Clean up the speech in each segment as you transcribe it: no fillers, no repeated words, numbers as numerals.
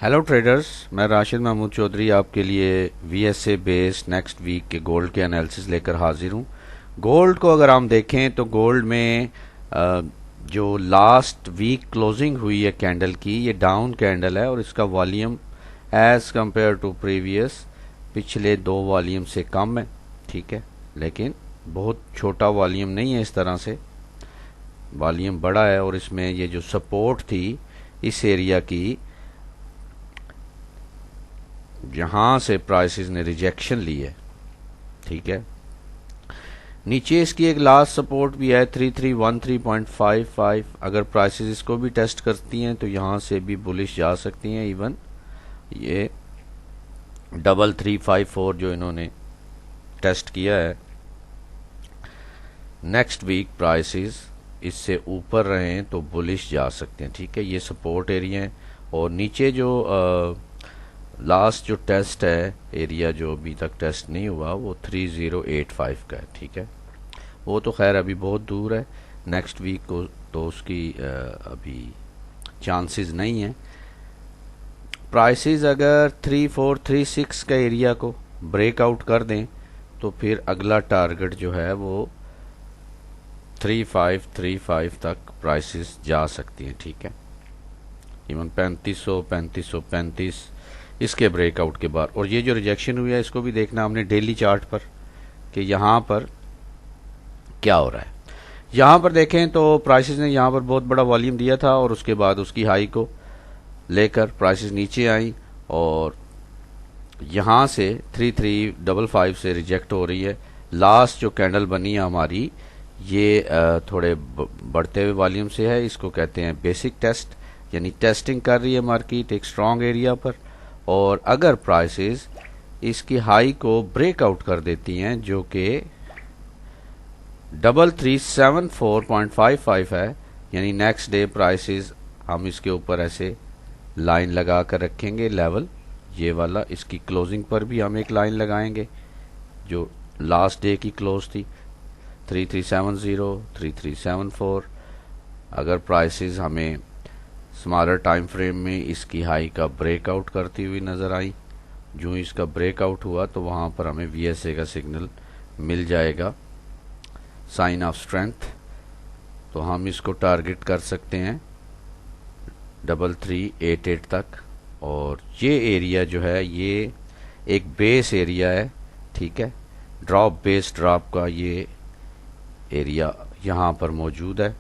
Hello traders, मैं राशिद महमूद चौधरी आपके लिए वीएसए बेस्ड नेक्स्ट वीक के गोल्ड के एनालिसिस लेकर हाजिर हूँ। गोल्ड को अगर हम देखें तो गोल्ड में जो लास्ट वीक क्लोजिंग हुई है कैंडल की, ये डाउन कैंडल है और इसका volume as compared to previous पिछले दो वॉल्यूम से कम है। ठीक है, लेकिन बहुत छोटा वॉल्यूम नहीं है, इस तरह से वॉल्यूम बड़ा है। और इसमें ये जो सपोर्ट थी इस एरिया की, जहां से प्राइसेस ने रिजेक्शन ली है, ठीक है, नीचे इसकी एक लास्ट सपोर्ट भी है 3313.55। अगर प्राइसेस इसको भी टेस्ट करती हैं तो यहां से भी बुलिश जा सकती हैं। इवन ये 3354 जो इन्होंने टेस्ट किया है, नेक्स्ट वीक प्राइसेस इससे ऊपर रहें तो बुलिश जा सकते हैं। ठीक है, ये सपोर्ट एरिया है। और नीचे जो लास्ट जो टेस्ट है एरिया, जो अभी तक टेस्ट नहीं हुआ, वो 3085 का है। ठीक है, वो तो खैर अभी बहुत दूर है, नेक्स्ट वीक को तो उसकी अभी चांसेस नहीं है। प्राइसेस अगर 3436 का एरिया को ब्रेकआउट कर दें तो फिर अगला टारगेट जो है वो 3535 तक प्राइसेस जा सकती हैं। ठीक है, इवन 3535 इसके ब्रेकआउट के बाद। और ये जो रिजेक्शन हुई है इसको भी देखना हमने डेली चार्ट पर कि यहाँ पर क्या हो रहा है। यहाँ पर देखें तो प्राइसेस ने यहाँ पर बहुत बड़ा वॉल्यूम दिया था और उसके बाद उसकी हाई को लेकर प्राइसेस नीचे आई और यहाँ से 3355 से रिजेक्ट हो रही है। लास्ट जो कैंडल बनी है हमारी, ये थोड़े बढ़ते हुए वॉल्यूम से है, इसको कहते हैं बेसिक टेस्ट, यानी टेस्टिंग कर रही है मार्केट एक स्ट्रॉन्ग एरिया पर। और अगर प्राइसेस इसकी हाई को ब्रेकआउट कर देती हैं जो कि 3374.55 है, यानी नेक्स्ट डे प्राइसेस हम इसके ऊपर ऐसे लाइन लगा कर रखेंगे लेवल, ये वाला। इसकी क्लोजिंग पर भी हम एक लाइन लगाएंगे जो लास्ट डे की क्लोज थी 3370 3374। अगर प्राइसेस हमें स्मॉलर टाइम फ्रेम में इसकी हाई का ब्रेकआउट करती हुई नज़र आई, जो इसका ब्रेकआउट हुआ तो वहाँ पर हमें वीएसए का सिग्नल मिल जाएगा, साइन ऑफ स्ट्रेंथ। तो हम इसको टारगेट कर सकते हैं 3388 तक। और ये एरिया जो है ये एक बेस एरिया है। ठीक है, ड्रॉप बेस ड्रॉप का ये एरिया यहाँ पर मौजूद है,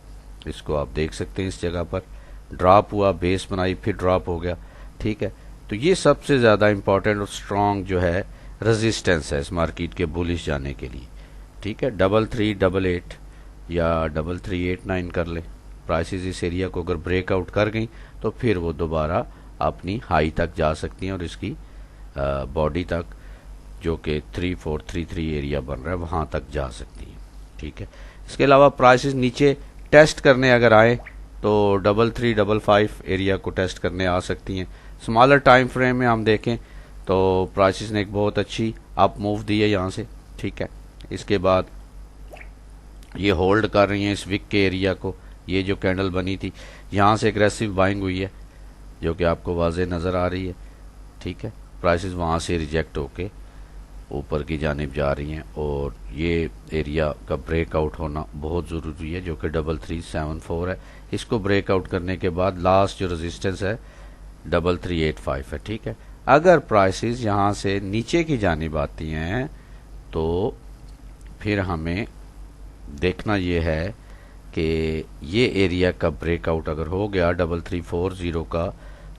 इसको आप देख सकते हैं। इस जगह पर ड्रॉप हुआ, बेस बनाई, फिर ड्रॉप हो गया। ठीक है, तो ये सबसे ज़्यादा इंपॉर्टेंट और स्ट्रॉन्ग जो है रेजिस्टेंस है इस मार्केट के बुलिश जाने के लिए। ठीक है, 3388 या 3389 कर ले। प्राइसेस इस एरिया को अगर ब्रेकआउट कर गई तो फिर वो दोबारा अपनी हाई तक जा सकती हैं और इसकी बॉडी तक जो कि 3433 एरिया बन रहा है वहाँ तक जा सकती है। ठीक है, इसके अलावा प्राइसेस नीचे टेस्ट करने अगर आए तो 3355 एरिया को टेस्ट करने आ सकती हैं। स्मॉलर टाइम फ्रेम में हम देखें तो प्राइसेस ने एक बहुत अच्छी अप मूव दी है यहाँ से। ठीक है, इसके बाद ये होल्ड कर रही हैं इस विक के एरिया को। ये जो कैंडल बनी थी यहाँ से एग्रेसिव बाइंग हुई है जो कि आपको वाज़ेह नज़र आ रही है। ठीक है, प्राइसेस वहाँ से रिजेक्ट होके ऊपर की जानिब जा रही हैं और ये एरिया का ब्रेकआउट होना बहुत ज़रूरी है जो कि 3374 है। इसको ब्रेकआउट करने के बाद लास्ट जो रेजिस्टेंस है 3385 है। ठीक है, अगर प्राइसेस यहाँ से नीचे की जानिब आती हैं तो फिर हमें देखना ये है कि ये एरिया का ब्रेकआउट अगर हो गया 3340 का,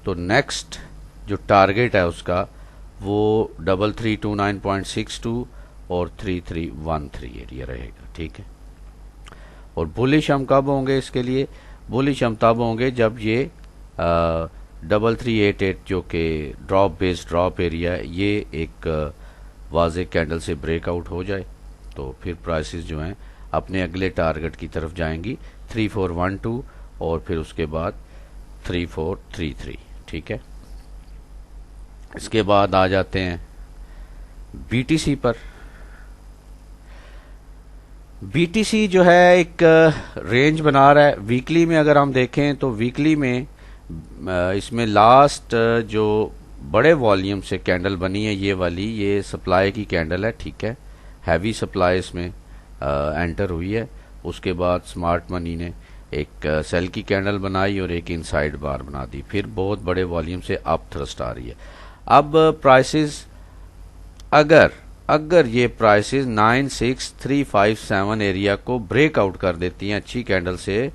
तो नेक्स्ट जो टारगेट है उसका वो 3329.62 और 3313 एरिया रहेगा। ठीक है, और बुलिश हम कब होंगे इसके लिए? बुलिश हम तब होंगे जब ये 3388 जो कि ड्रॉप बेस्ड ड्रॉप एरिया है, ये एक वाज़ेह कैंडल से ब्रेकआउट हो जाए तो फिर प्राइसेस जो हैं अपने अगले टारगेट की तरफ जाएंगी 3412 और फिर उसके बाद 3433। ठीक है, इसके बाद आ जाते हैं बीटीसी पर। बीटीसी जो है एक रेंज बना रहा है। वीकली में अगर हम देखें तो वीकली में इसमें लास्ट जो बड़े वॉल्यूम से कैंडल बनी है ये वाली, ये सप्लाई की कैंडल है, ठीक है। हैवी सप्लाई इसमें एंटर हुई है। उसके बाद स्मार्ट मनी ने एक सेल की कैंडल बनाई और एक इनसाइड बार बना दी, फिर बहुत बड़े वॉल्यूम से अप थ्रस्ट आ रही है। अब प्राइसेस अगर अगर ये प्राइसेस 96357 एरिया को ब्रेकआउट कर देती हैं अच्छी कैंडल से,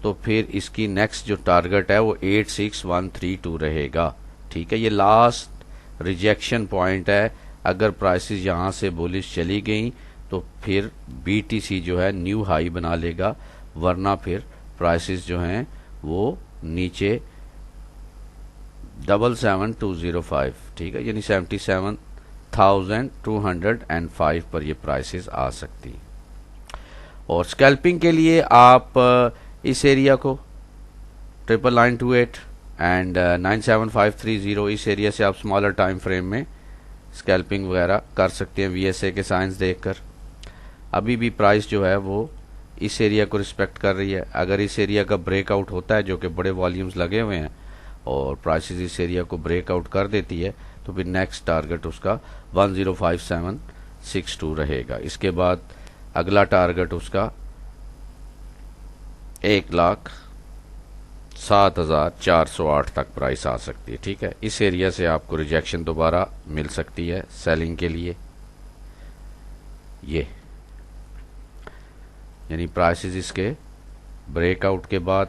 तो फिर इसकी नेक्स्ट जो टारगेट है वो 86132 रहेगा, ठीक है। ये लास्ट रिजेक्शन पॉइंट है। अगर प्राइसेस यहाँ से बुलिश चली गई तो फिर बीटीसी जो है न्यू हाई बना लेगा, वरना फिर प्राइसेस जो हैं वो नीचे 77205, ठीक है, यानी 77,205 पर ये प्राइसेस आ सकती हैं। और स्कैल्पिंग के लिए आप इस एरिया को 99928 एंड 97530, इस एरिया से आप स्मॉलर टाइम फ्रेम में स्कैल्पिंग वगैरह कर सकते हैं वीएसए के साइंस देखकर। अभी भी प्राइस जो है वो इस एरिया को रिस्पेक्ट कर रही है। अगर इस एरिया का ब्रेकआउट होता है, जो कि बड़े वॉल्यूम्स लगे हुए हैं, और प्राइसेस इस एरिया को ब्रेकआउट कर देती है, तो फिर नेक्स्ट टारगेट उसका 105762 रहेगा। इसके बाद अगला टारगेट उसका 1,07,408 तक प्राइस आ सकती है, ठीक है। इस एरिया से आपको रिजेक्शन दोबारा मिल सकती है सेलिंग के लिए। ये यानी प्राइसेस इसके ब्रेकआउट के बाद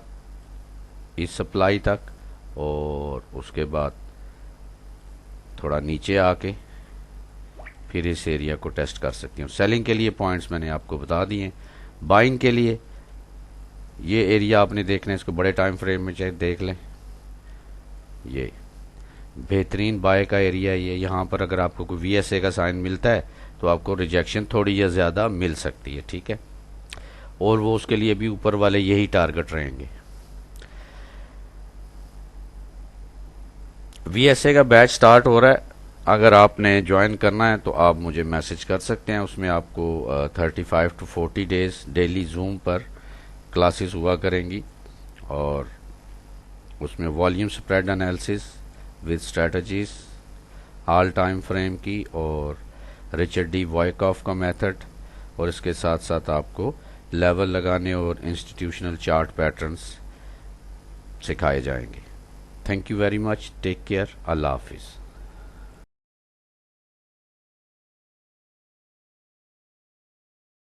इस सप्लाई तक, और उसके बाद थोड़ा नीचे आके फिर इस एरिया को टेस्ट कर सकती हूँ। सेलिंग के लिए पॉइंट्स मैंने आपको बता दिए। बाइंग के लिए ये एरिया आपने देखना है, इसको बड़े टाइम फ्रेम में चाहे देख लें। ये बेहतरीन बाय का एरिया है। ये यहाँ पर अगर आपको कोई वीएसए का साइन मिलता है तो आपको रिजेक्शन थोड़ी या ज़्यादा मिल सकती है, ठीक है। और वो उसके लिए भी ऊपर वाले यही टारगेट रहेंगे। वीएसए का बैच स्टार्ट हो रहा है। अगर आपने ज्वाइन करना है तो आप मुझे मैसेज कर सकते हैं। उसमें आपको 35 to 40 डेज डेली जूम पर क्लासेस हुआ करेंगी, और उसमें volume spread analysis with strategies, all time frame की, और रिचर्ड डी वॉयकॉफ का मेथड, और इसके साथ साथ आपको लेवल लगाने और इंस्टीट्यूशनल चार्ट पैटर्न्स सिखाए जाएंगे। Thank you very much, take care, अल्लाह हाफिज़।